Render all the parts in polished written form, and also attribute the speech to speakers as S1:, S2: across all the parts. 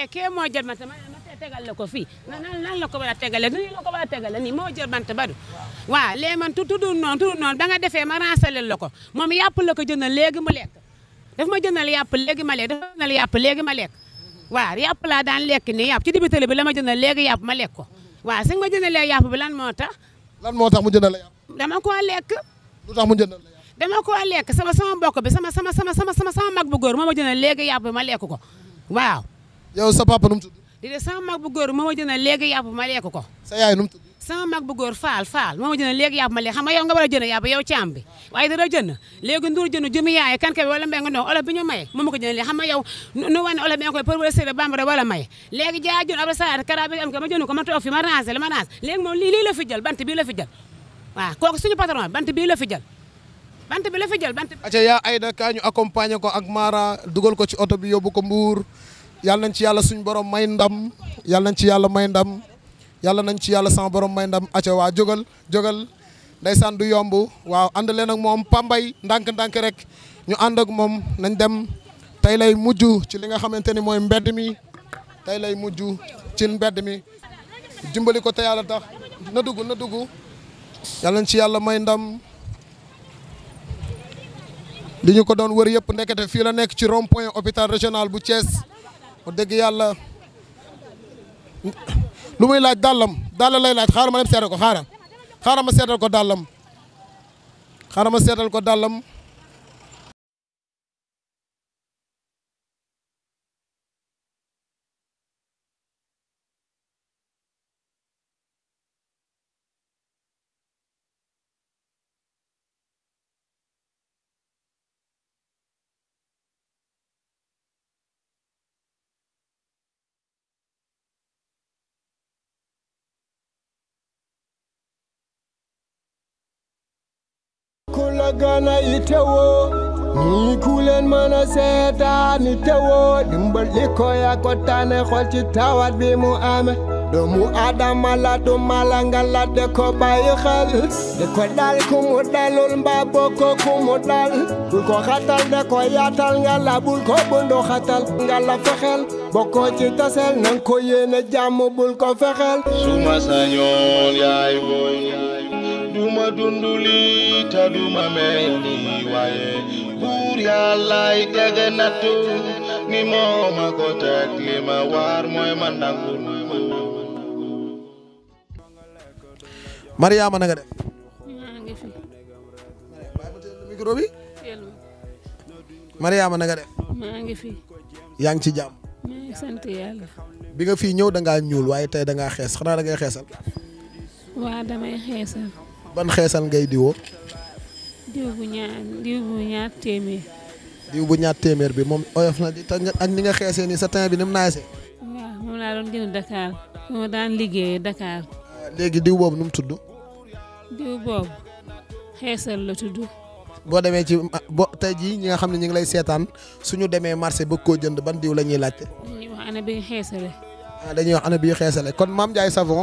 S1: kee moo jël bant ma tegal la ko fii nan la ko war a tegale nii la ko war a tegale nii moo jël bant badu waaw léegi man tudd noonu da nga defee ma ransalel la ko moom yàpp la ko jëndal léegi mu lekk daf ma jëndal yàpp léegi ma lekk dafa jëndal yàpp léegi ma lekk waaw yàpp laa daan lekk nii yàpp ci dibitali bi la ma jëndal léegi yàpp ma lekk ko waaw si ma jëndalee yàpp bi lan moo tax
S2: mu jëndal la yàpp
S1: dama koo lekk
S2: lu tax mu jëndal la yàpp
S1: dama koo lekk sama mbokk bi sama mag bu góor moo ma jëndal léegi yàpp ma lekk ko waaw
S2: yow sa papa nu mu tudd
S1: di de sama mag bu góor moo ma jëndal léegi yàpp ma lekk ko
S2: sa yaay nu mu tudd
S1: sama mag bu góor faal moo ma jëndal léegi yàpp ma lekk xam nga yow nga war a jënd yàpp yow caam bi waaye dara jënd léegi ndur jënd jëmi yaay kan ka bi wala mbay nga ndox olof bi ñu maye moo ma ko jëndal léegi xam nga yow nu wane olof bi nga koy pour wala sëre bambara wala maye léegi jaa jënd abra salaat kara bi am ko ma jënd ko ma toog fi ma rancé léegi moom lii la fi jël bant bii la fi jël waaw kooku suñu patron bant bii la fi jël bant bi la fi jël bant bi
S2: aca yaa Aïda kaa ñu accompagner ko ak Mara dugal ko ci oto bi yóbbu ko Mbuur yàlla nañ ci yàlla suñu borom may ndam yàlla nañ ci yàlla may ndam yàlla nañ ci yàlla sama borom may ndam aca waa jógal ndeysaan du yomb waaw ànd leen ak moom Pambay ndànk rek ñu ànd ak moom nañ dem tey lay mujj ci li nga xamante ni mooy mbedd mi tey lay mujj ci mbedd mi dimbali ko te yàlla tax na dugg yàlla nañ ci yàlla may ndam li ñu ko doon wër yëpp ndekete fii la nekk ci rond point hôpital régional bu Thiès mu dégg yàlla lu muy laaj dàllam lay laaj xaaral ma dem seetal ko xaaral ma seetal ko dàllam
S3: kula gana itewo ni kulen mana seetaani tewo dimbal liko ya ko tane xol ci tawat bi mu ame doomu adama la du mala nga la de ko bàyyi xel de ko dal ku mu dalul mbaa bokko ku mu dal bul ko xatal de ko yaatal nga la bul ko bundu xatal nga la fexel bokko ci tasel nang ko yéene jàmm bul ko fexel
S4: suma sañoon yaay boy duma dunduli ta duma mel ni waaye buur yàllaay tege nattu ni mooma ko teg li ma waar mooy ma nangul
S2: Mariama na nga def
S1: maa ngi fi
S2: micro bi Mariama na nga def
S1: maa ngi fi
S2: yaa ngi ci jàmm
S1: maa ngi sant yàlla
S2: bi nga fii ñëw da ngaa ñuul waaye tey da ngaa xees xanaa da ngay xeesal
S1: waa damay xeesal
S2: ban xeesal ngay diwoo
S1: diw bu ñaar téeméer
S2: diw bu ñaar téeméer bi moom oyof na di te ak ni nga xeesee nii sa teint bi ni mu naasee
S1: waaw moom laa doon jënd Dakar moo daan liggéeyee Dakar
S2: léegi diw boobu nu mu tudd
S1: diw boobu xeesal la tudd
S2: boo demee ci tey jii ñi nga xam ne ñu ngi lay seetaan suñu demee marché bëgg koo jënd ban diw la ñuy laajte
S1: dañuy wax ana bi xeesale
S2: dañuy wax ana bii xeesale kon Mame Ndiaye Savon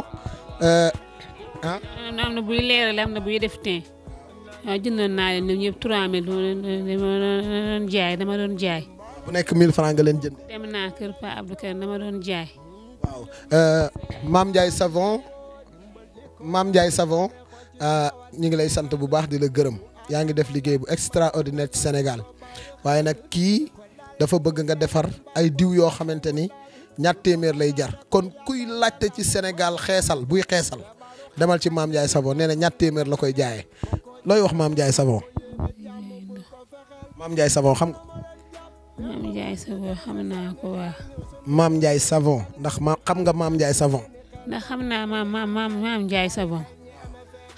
S1: am na buy leeral am na buy def teint waaw jëndoon naa leen ñoom ñëpp 3000 dama doon jaay
S2: bu nekk 1000 francs nga leen jënd
S1: dem naa kër Pa Abdou Karim dama doon jaay
S2: waaw Mame Ndiaye Savon ñu ngi lay sant bu baax di la gërëm yaa ngi def liggéey bu extraordinaire ci Sénégal waaye nag kii dafa bëgg nga defar ay diw yoo xamante ni ñaar téeméer lay jar kon kuy laajte ci Sénégal xeesal buy xeesal demal ci Mame Ndiaye Savon nee na ñaar téeméer la koy jaayee looy wax Mame Ndiaye Savon Mame Ndiaye Savon xam nga.
S1: Mame Ndiaye Savon xam naa ko waa.
S2: Mame Ndiaye Savon ndax xam nga Mame Ndiaye Savon.
S1: ndax xam naa Mame Ndiaye Savon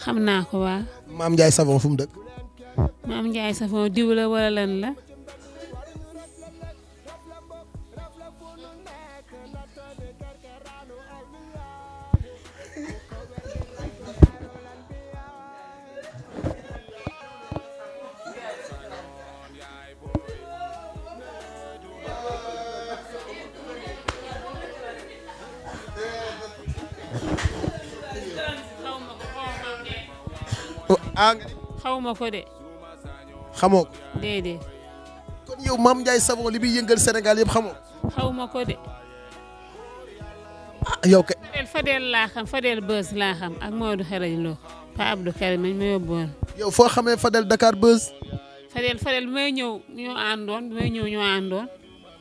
S1: xam naa ko waa.
S2: Mame Ndiaye Savon fu mu dëkk.
S1: Mame Ndiaye Savon diw la wala lan la. xaw ma ko de.
S2: xamoo ko.
S1: déedéet.
S2: kon yow Mame Ndiaye Savon li muy yëngal Sénégal yëpp xamoo.
S1: xaw ma ko de.
S2: yow kay.
S1: Fadel laa xam Fadel Buzz laa xam ak Modou Xarañ Lo Pa Abdou Karim mañ ma yóbbuwoon.
S2: yow foo xamee Fadel Dakar Buzz.
S1: Fadel bi may ñëw ñoo àndoon.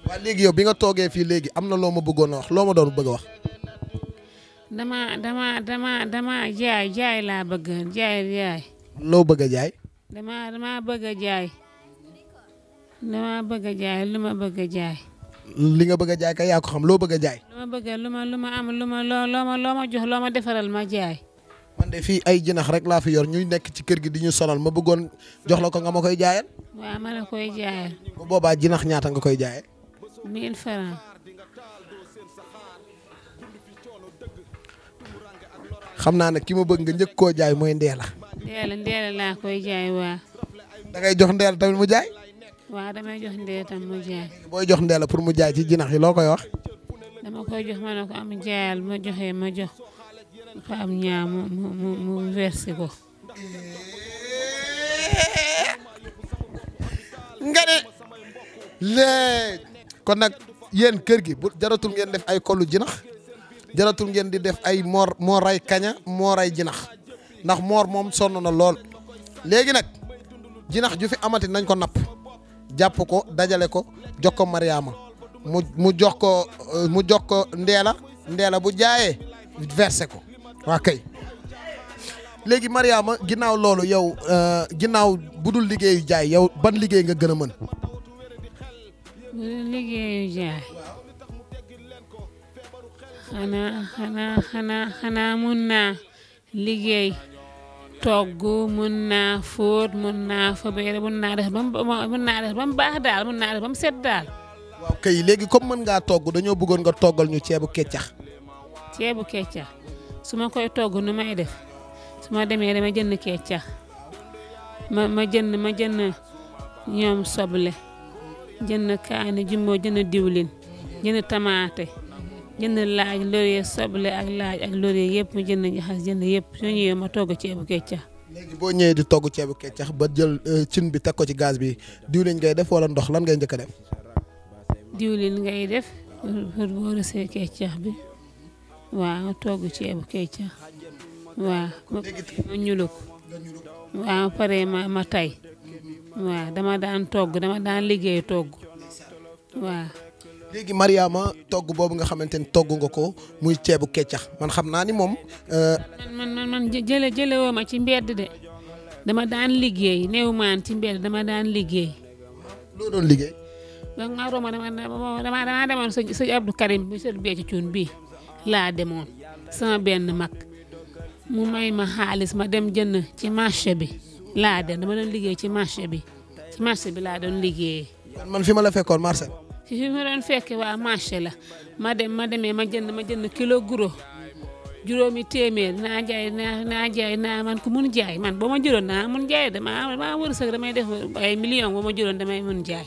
S2: waa léegi yow bi nga toogee fii léegi am na loo ma bëggoon a wax loo ma doon bëgg a wax.
S1: dama jaay laa bëgg jaay.
S2: loo bëgg a jaay.
S1: dama bëgg a jaay. lu ma bëgg a jaay.
S2: li nga bëgg a jaay kay yaa ko xam loo bëgg a jaay.
S1: lu ma am loo ma jox loo ma defaral ma jaay.
S2: man de fii ay jinax rek laa fi yor ñuy nekk ci kër gi di ñu sonal ma bëggoon jox la ko nga ma koy jaayal.
S1: waaw ma la koy jaayal.
S2: bu boobaa jinax ñaata nga koy jaayee.
S1: 1000 francs.
S2: xam naa ne ki ma bëgg nga njëkk koo jaay mooy Ndeela.
S1: Ndeela laa koy jaay waa.
S2: da ngay jox Ndeela tamit mu jaay.
S1: waaw damay jox Ndeela tam mu jaay.
S2: booy jox Ndeela pour mu jaay ci jinax yi loo koy wax.
S1: dama koy jox ma ne ko am jaayal ma joxee ma jox dafa am ñaa mu versé ko.
S2: nga ne léegi kon nag yéen kër gi bu jaratul ngeen def ay kollu jinax jaratul ngeen di def ay moo ray kaña moo ray jinax ndax moor moom sonn na lool léegi nag jinax ju fi amati nañ ko napp jàpp ko dajale ko jox ko Mariama mu jox ko Ndeela bu jaayee versé ko waa kay léegi Mariama ginnaaw loolu yow ginnaaw budul liggéeyu jaay yow ban liggéey nga gën a mën.
S1: budul liggéeyu jaay xanaa mun naa liggéey togg mun naa fóot mun naa fabeere mun naa def ba mu baax daal mun naa def ba mu set daal.
S2: waaw kay léegi comme mën ngaa togg dañoo bëggoon nga toggal ñu ceebu keccax.
S1: ceebu keccax su ma koy togg nu may def su ma demee dama jënd keccax ma jënd ñoom soble jënd kaani jumbo jënd diwlin jënd tamaate jënd laaj laurier soble ak laaj ak laurier yëpp ma jënd jaxas jënd yëpp soo ñëwee ma togg ceebu keccax.
S2: léegi boo ñëwee di togg ceebu keccax ba jël cin bi teg ko ci gaz bi diwlin ngay def wala ndox lan ngay njëkk a def.
S1: diwlin ngay def pour boo rësee keccax bi waaw nga togg ceebu keccax waaw ma ñuluk waaw pare ma tay waaw dama daan liggéey togg waaw.
S2: léegi Mariama togg boobu nga xamante ni togg nga ko muy ceebu keccax man xam naa ni moom.
S1: man jële woo ma ci mbedd de dama daan liggéey néew maan ci mbedd dama daan liggéey.
S2: loo doon liggéey.
S1: ba nga Roma dama demoon sëñ Abdou Karim bi sëñ Béthio Thioune bii laa demoon sama benn mag mu may ma xaalis ma dem jënd ci marché bi laa dem dama doon liggéey ci marché bi laa doon liggéeyee.
S2: man fi ma la fekkoon marché.
S1: fi ma doon fekke waa marché la ma demee ma jënd kilo guro juróomi téeméer naa jaay man ko mun jaay man boo ma jëloon naa mun jaay dama wërsëg damay def ay million boo ma jëloon damay mun jaay.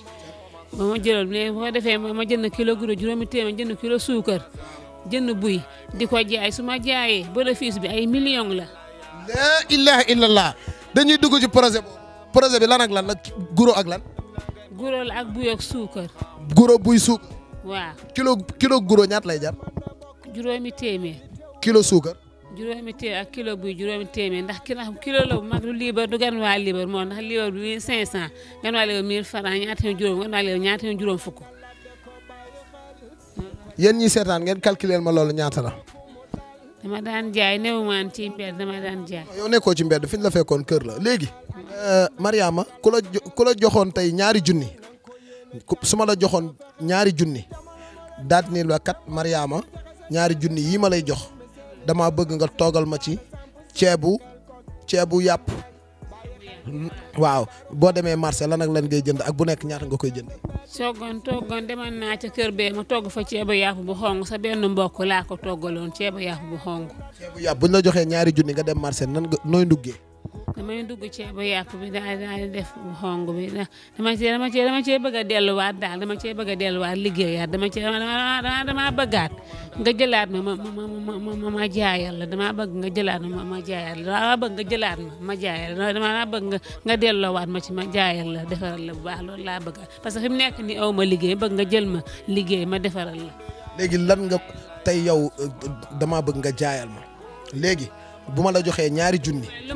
S1: ba ma jëloon léegi boo defee ma jënd kilo guro juróomi téeméer jënd kilo suukar jënd buy di ko jaay su ma jaayee bénéfice bi ay million la.
S2: la ilaha illallah dañuy dugg ci projet bi lan ak lan la guro ak lan.
S1: guro la ak buy ak suukar.
S2: guro buy suukar.
S1: waaw
S2: kilo guro ñaat lay jar.
S1: juróomi téeméer.
S2: kilo suukar.
S1: juróomi téeméer ak kilo buy juróomi téeméer ndax kilo la bu mag du liibar du gan waa liibar moo ndax liibar bi 1500 gan waa liibar 1000 francs ñaata juróom gan waa liibar ñaata juróom fukk.
S2: yéen ñi seetaan ngeen calculer ma loolu ñaata la.
S1: dama daan jaay néew maan ci mbedd dama daan jaay.
S2: yow nekkoo ci mbedd fi ñu la fekkoon kër la léegi. Mariama ku la joxoon tey ñaari junni su ma la joxoon ñaari junni daat ni la kat Mariama ñaari junni yii ma lay jox dama bëgg nga toogal ma ci ceebu yàpp waaw boo demee marché lan ak lan ngay jënd ak bu nekk ñaata nga koy jënd.
S1: toggoon demal naa ca kër bee ma togg fa ceebu yàpp bu xong sa benn mbokk laa ko toggaloon ceebu yàpp bu xong.
S2: ceebu yàpp bu ñu la joxee ñaari junni nga dem marché nan nga nooy nduggee.
S1: damay dugg ceebu yàpp bi daal di def bu xong bi dama cee bëgg a delluwaat daal dama cee bëgg a delluwaat liggéeyaat dama bëggaat nga jëlaat ma jaayal la dama bëgg nga jëlaat ma jaayal la dama bëgg nga jëlaat ma jaayal la dama bëgg nga delloowaat ma ci ma jaayal la defaral la bu baax loolu laa bëgg parce que fi mu nekk ni aw ma liggéey bëgg nga jël ma liggéey ma defaral la.
S2: léegi lan nga tey yow dama bëgg nga jaayal ma léegi bu ma la joxee ñaari junni.
S1: lu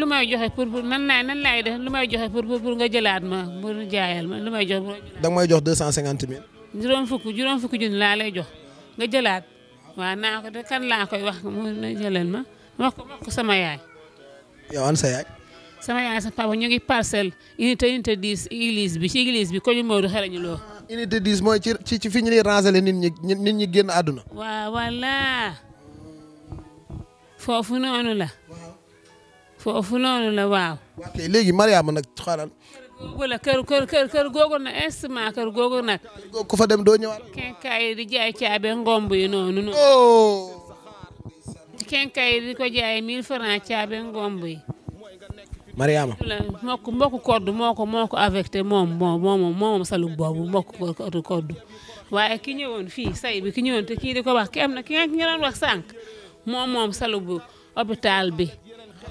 S1: may joxe pour nan laay def lu may joxe pour nga jëlaat ma pour jaayal ma lu may jox.
S2: da nga may jox 250 000.
S1: juróom fukki junni laa lay jox nga jëlaat waaw naa ko de kan laa koy wax mu jëlal ma wax ko sama yaay.
S2: yow an sa yaay.
S1: sama yaay sa papa ñu ngi parcelle unité 10 église bi ko ñu Modou xarañu loo.
S2: unité 10 mooy ci fi ñu lay rangeler nit ñi génn àdduna.
S1: waaw voilà foofu noonu la. waaw.
S2: ok léegi Mariama nag xaaral.
S1: kër googu nag instrument kër googu nag.
S2: ku fa dem doo ñëwaat.
S1: kenkaay di jaay caabe ngomb yi noonu. kenkaay di ko jaay 1000 francs caabe ngomb yi.
S2: Mariama.
S1: mbokk koddu moo ko affecté moom salub boobu mbokk koddu waaye ki ñëwoon fii say bi ki ñëwoon te kii di ko wax ki am na ki nga doon wax sànq moom salub hôpital bi.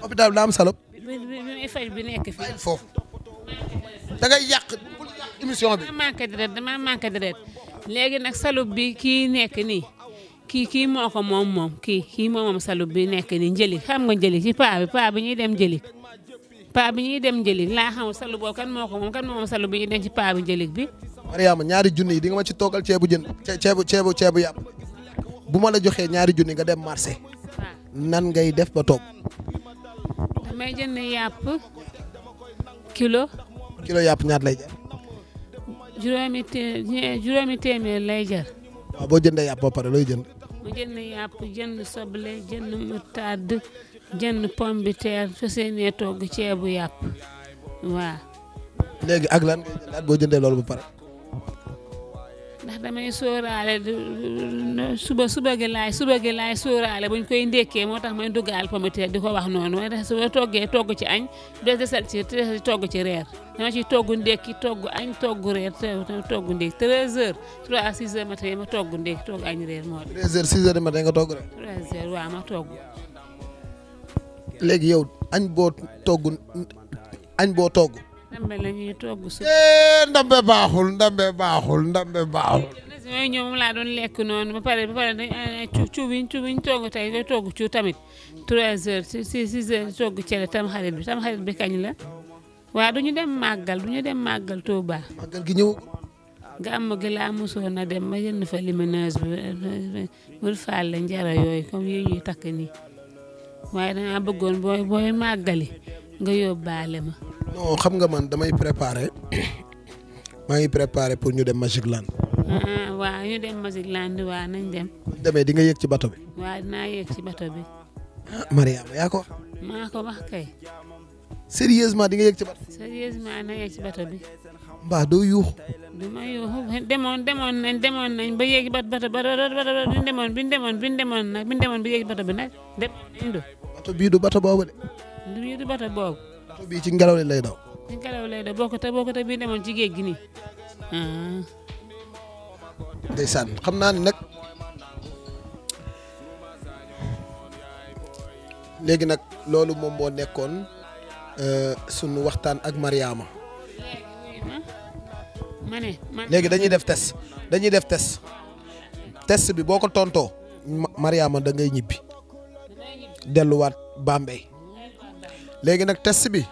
S2: hôpital bi daa am salub.
S1: bi fay bi nekk fii.
S2: foofu da ngay yàq émission bi.
S1: dama manqué deret léegi nag salub bi kii nekk nii kii moo ko moom kii moom salub bi nekk nii njëlik xam nga njëlik ci paa bi ñuy dem njëlik. paa bi ñuy dem njëlig laa xamul salu boobu kan moo ko moom salu bi ñuy dem ci paa bi njëlig bi.
S2: Mariama ñaari junni yi di nga ma ci toogal ceebu yàpp bu ma la joxee ñaari junni nga dem marché. nan ngay def ba toog.
S1: damay jënd yàpp kilo
S2: yàpp ñaat lay jar.
S1: juróomi téeméer lay jar.
S2: waaw boo jëndee yàpp ba pare looy jënd.
S1: mu jënd yàpp jënd soble jënd moutarde jënd pomme de terre fas yéenee togg ceebu yàpp waaw.
S2: léegi ak lan ngay jëndaat boo jëndee loolu ba pare.
S1: ndax damay sóoraale suba gi laay sóoraale buñ koy ndékkee moo tax may duggaal pomme de terre di ko wax noonu waaye su ma toggee togg ci añ des desal ci togg ci reer dama ciy togg ndékki togg añ togg reer togg ndékki 13h 3 à 6h matin ma togg ndékki togg añ reer moo
S2: 13h 6h du matin nga togg reer.
S1: 13h waaw ma togg.
S2: léegi yow añ boo togg.
S1: ndambe la ñuy togg su.
S2: ndambe baaxul.
S1: yooyu ñoom moom laa doon lekk noonu ba pare cu biñ togg tey koy togg cu tamit 3h 6h togg cere tamxarit bi kañ la waaw du ñu dem màggal Touba.
S2: màggal gi ñëw.
S1: gàmm gi laa mosoon na dem ma jënd fa limeneuse bi mu faal la njara yooyu comme yi ñuy takk nii waaye dangaa bëggoon booy màggali nga yóbbaale ma.
S2: non xam nga man damay préparer maa ngi préparer pour ñu dem Magic Land.
S1: waaw ñu dem Magic Land waaw nañ dem.
S2: demee di nga yéeg ci bato bi.
S1: waaw dinaa yéeg ci bato bi.
S2: Mariama yaa ko wax.
S1: maa ko wax kay.
S2: sérieusement di nga yéeg ci bato.
S1: sérieusement na yéeg ci bato bi.
S2: mbaa doo yuuxu.
S1: du ma yuuxu demoon nañ ba yéegi bato bi demoon bi yéegi bato bi nag demoon nañ du.
S2: bato bii du bato boobu de.
S1: du bato boobu.
S2: bato bii ci ngelaw li lay daw.
S1: ci ngelaw lay daw boo ko te bii demoon ci géej gi nii.
S2: ndeysaan xam naa ni nag léegi nag loolu moom moo nekkoon sunu waxtaan ak Mariama. léegi dañuy def test bi boo ko tontoo Mariama da ngay ñibbi delluwaat Bambey léegi nag test bi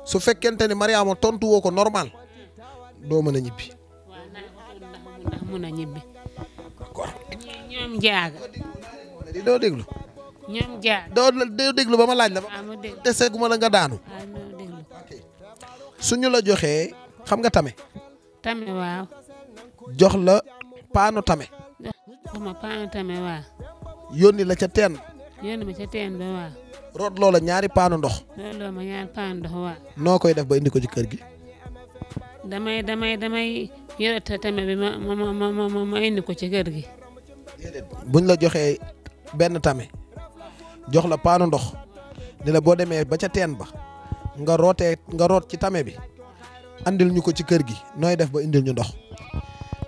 S2: su fekkente ni Mariama tontu woo ko normal doo mën a ñibbi.
S1: ndax mun a ñibbi. ñoom jaaga.
S2: doo déglu.
S1: ñoom jaaga.
S2: doo déglu ba ma laaj la ba.
S1: waaw ma déglu
S2: test gu ma la nga daanu.
S1: waaw doo déglu.
S2: suñu la joxee xam nga tame.
S1: tame waaw.
S2: jox la paano tame.
S1: jox ma paano tame waaw.
S2: yónni la ca teen.
S1: yónni ma ca teen ba waaw.
S2: root loola ñaari paano ndox.
S1: looloo ma ñaari paano ndox waaw.
S2: noo koy def ba indi ko ci kër gi.
S1: damay yore tame bi ma indi ko ci kër gi.
S2: buñ la joxee benn tame jox la paano ndox ni la boo demee ba ca teen ba nga root ci tame bi andil ñu ko ci kër gi nooy def ba indil ñu ndox.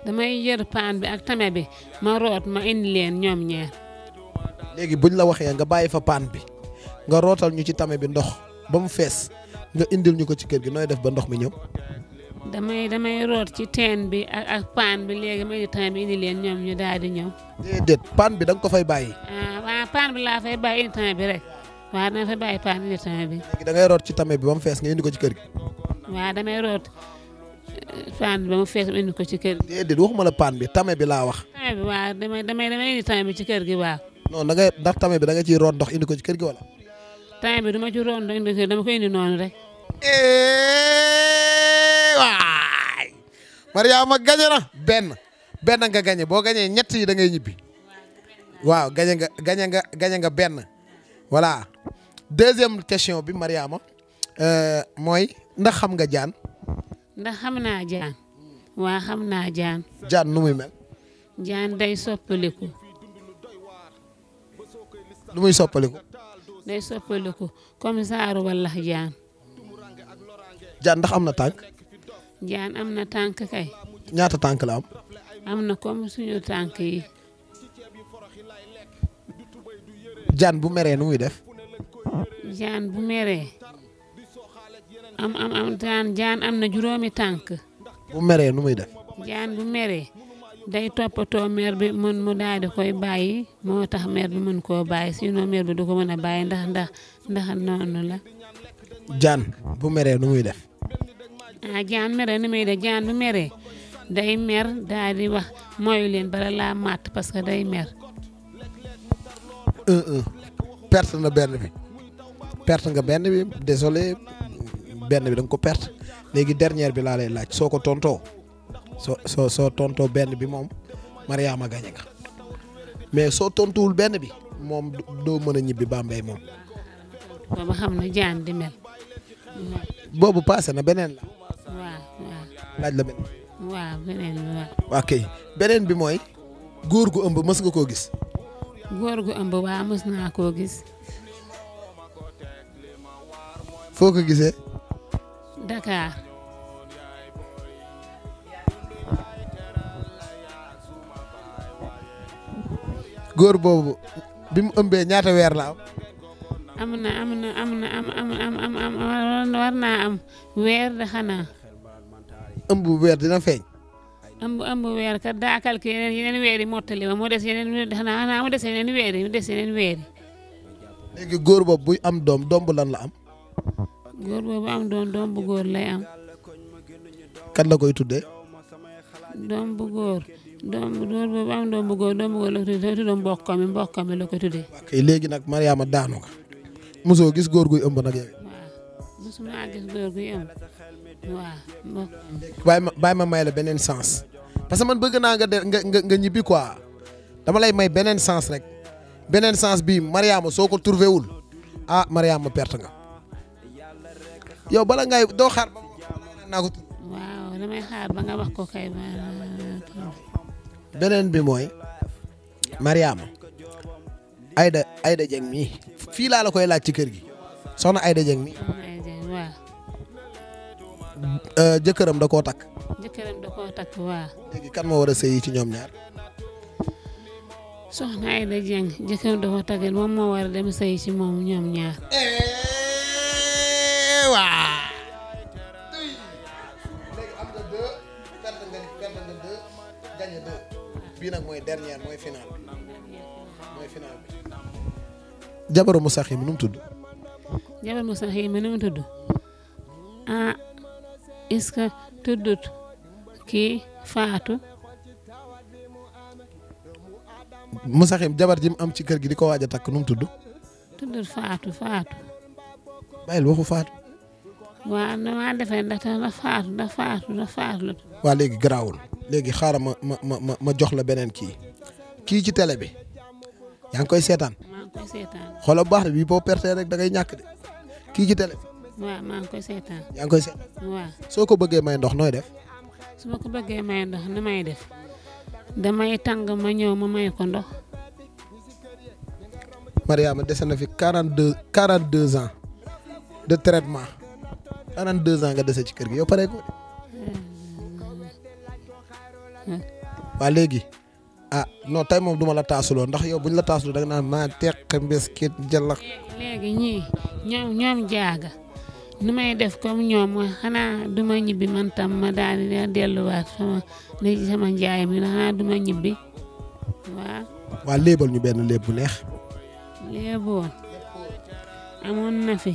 S1: damay yor paan bi ak tame bi ma root ma indi leen ñoom ñaar.
S2: léegi buñ la waxee nga bàyyi fa paan bi nga rootal ñu ci tame bi ndox ba mu fees nga indil ñu ko ci kër gi nooy def ba ndox mi ñëw.
S1: damay root ci teen bi ak paan bi léegi ma indi temps bi indi leen ñoom ñu daal di ñëw.
S5: déedéet paan bi da nga ko fay bàyyi.
S1: waaw paan bi laa fay bàyyi indi temps bi rek waaw dama fay bàyyi paan indi temps bi.
S5: léegi da ngay root ci tame bi ba mu fees nga indi ko ci kër gi.
S1: waaw damay root paan bi ba mu fees indi ko ci kër gi.
S5: déedéet waxuma la paan bi tame bi laa wax.
S1: temps bi waaw damay indi temps bi ci kër gi waaw.
S5: non da ngay ndax tame bi da nga ciy root ndox indi ko ci kër gi wala.
S1: temps bi du ma ci root ndox indi ko dama koy indi noonu rek.
S5: waay Mariama gañe na benn nga gañe boo gañee ñett yi da ngay ñibbi waaw gañe nga benn voilà deuxième question bi Mariama mooy ndax xam nga jaan.
S1: ndax xam naa jaan waa xam naa jaan.
S5: jaan nu muy mel.
S1: jaan day soppaliku.
S5: lu muy soppaliku.
S1: day soppaliku comme saaru wallax jaan.
S5: jaan ndax am na tànk.
S1: jaan am na tànk kay.
S5: ñaata tànk la am.
S1: am na comme suñu tànk yi.
S5: jaan bu meree nu muy def.
S1: jaan bu meree jaan am na juróomi tànk.
S5: bu meree nu muy def.
S1: jaan bu meree day toppatoo mer bi mu daal di koy bàyyi moo tax mer bi mën koo bàyyi sinon mer bi du ko mën a bàyyi ndax noonu la.
S5: jaan bu meree nu muy def.
S1: jaan meree nu muy def jaan bu meree day mer daal di wax moyu leen bala laa màtt parce que day mer.
S5: perte na benn bi perte nga benn bi désolé benn bi da nga ko perte léegi dernière bi laa lay laaj soo ko tontoo soo tontoo benn bi moom Mariama gañe nga mais soo tontuwul benn bi moom doo mën a ñibbi Bambey moom.
S1: boobu xam na jaan di mel.
S5: boobu passé na beneen la.
S1: waaw.
S5: laaj la beneen.
S1: waaw beneen bi waaw.
S5: ok beneen bi mooy góor gu ëmb mës nga koo gis.
S1: góor gu ëmb waa mës naa koo gis.
S5: foo ko gisee.
S1: Dakar.
S5: góor boobu bi mu ëmbee ñaata weer la am.
S1: war naa am weer de xanaa.
S5: ëmb weer dina feeñ.
S1: ëmb weer kat daa calculé yeneen weer yi mottali ma mu des yeneen xanaa mu des yeneen weer yi.
S5: léegi góor boobu buy am doom bu lan la am.
S1: góor boobu am doom bu góor lay am.
S5: kan la koy tuddee.
S1: doom bu góor boobu am doom bu góor la ko tuddee mbokkam mi la ko tuddee.
S5: ok léegi nag Mariama daanu nga. mosoo gis góor guy ëmb nag yow.
S1: waaw mosuma gis góor guy ëmb waaw.
S5: bàyyi ma may la beneen sens parce que man bëgg naa nga ñibbi quoi dama lay may beneen sens rek beneen sens bii Mariama soo ko trouvé wul Mariama perte nga yow bala ngay doo xaar ba naa ko.
S1: waaw damay xaar ba nga wax ko kay.
S5: beneen bi mooy Mariama Aïda Dieng mii fii laa la koy laaj ci kër gi soxna Aïda Dieng mii.
S1: waaw.
S5: jëkkëram da koo takk.
S1: waaw.
S5: léegi kan moo war a sëyi ci ñoom ñaar.
S1: soxna Aïda Dieng jëkkëram da koo takk moom moo war a dem sëyi ci moom ñoom ñaar.
S5: waaw. léegi am nga 2 perte nga 2 gagné 2 bii nag mooy dernière mooy final bi. jabaru Moussa Xim nu mu tudd.
S1: jabaru Moussa Xim nu mu tudd est-ce que tuddut kii Faatu.
S5: Moussa Xim jabar ji mu am ci kër gi di ko waaj a takk nu mu tudd.
S1: tuddut Faatu.
S5: bàyyil waxu Faatu.
S1: waaw damaa defee ndax Faatu la.
S5: waa léegi garaawul léegi xaaral ma jox la beneen kii ci télé bi yaa ngi koy seetaan.
S1: maa ngi koy seetaan.
S5: xoolal bu baax de bii boo pertee rek da ngay ñàkk de kii ci télé bi.
S1: waaw maa ngi koy seetaan.
S5: yaa ngi koy seetaan.
S1: waaw.
S5: soo ko bëggee may ndox nooy def.
S1: su ma ko bëggee may ndox ni may def damay tàng ma ñëw ma may ko ndox.
S5: Mariama dese na fi 42 ans de traitement 42 ans nga dese ci kër gi yow pare ko de. waa léegi non tey moom duma la taasuloo ndax yow buñ la taasuloo da nga naan maa teq mbiskit jëlax.
S1: léegi ñii ñoom jaaga nu may def comme ñoom mooy xanaa duma ñibbi man tam ma daal di delluwaat sama njaay mi xanaa duma ñibbi waaw.
S5: waa léebal ñu benn léeb bu neex.
S1: léeboon amoon na fi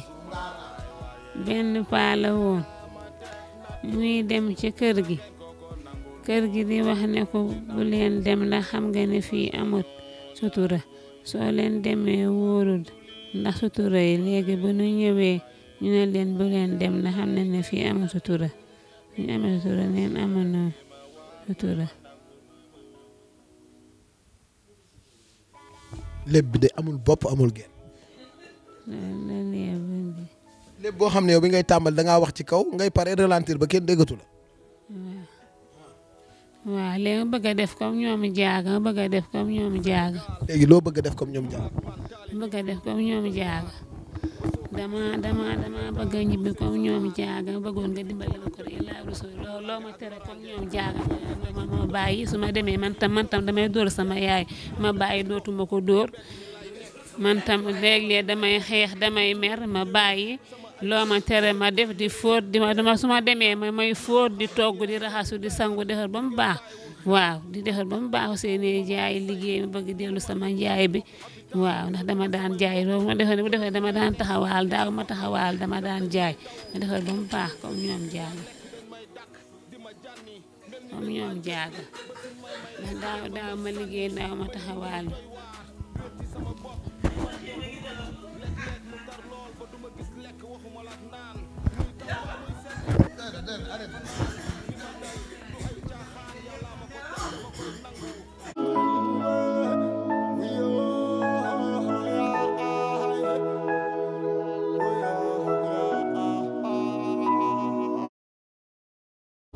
S1: benn paa la woon muy dem ci kër gi di wax ne ko bu leen dem ndax xam nga ne fii amut sutura soo leen demee wóorul ndax sutura yi léegi bu ñu ñëwee ñu ne leen bu leen dem ndax xam ne ne fii amut sutura ñu amee sutura neen amoon sutura.
S5: léeb bi de amul bopp amul genn. lépp boo xam ne yow bi ngay tàmbal da ngaa wax ci kaw ngay pare ralentir ba kenn déggatu la.
S1: waaw léegi bëgg a def comme ñoom jaaga bëgg a def comme ñoom jaaga.
S5: léegi loo bëgg a def comme ñoom jaaga.
S1: bëgg a def comme ñoom jaaga dama bëgg a ñibbi comme ñoom jaaga bëggoon nga dimbale ma ko Ilaahi Rasuul loo ma tere comme ñoom jaaga ma bàyyi su ma demee man tam damay dóor sama yaay ma bàyyi dootuma ko dóor man tam léeg-léeg damay xeex damay mer ma bàyyi. loo ma tere ma def di fóot su ma demee may fóot di togg di raxasu di sangu defar ba mu baax waaw di defar ba mu baax seeni jaay liggéey ma bëgg dellu sama njaay bi waaw ndax dama daan jaay loolu ma defar bu defee dama daan taxawaal daaw ma taxawaal dama daan jaay ma defar ba mu baax comme ñoom jaaga ndax daaw ma liggéey daaw ma taxawaal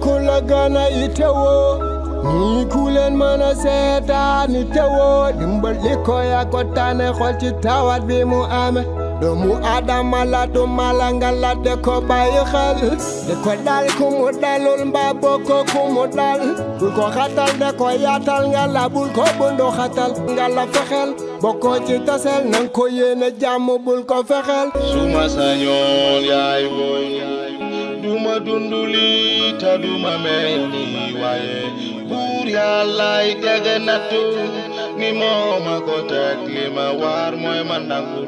S3: kula gana itewo ni kulen mana seetaani tewo dimbal liko ya ko tane xol ci tawat bi mu ame doomu adama la du mala nga la de ko bàyyi xel de ko dal ku mu dalul mbaa bokko ku mu dal bul ko xatal de ko yaatal nga la bul ko bundu xatal nga la fexel bokko ci tasel nang ko yéene jàmm bul ko fexel
S4: suma sañoon yaay boy duma dunduli ta duma mel ni waaye buur yàllaay tege nattu ni mooma ko teg li ma war mooy ma nangu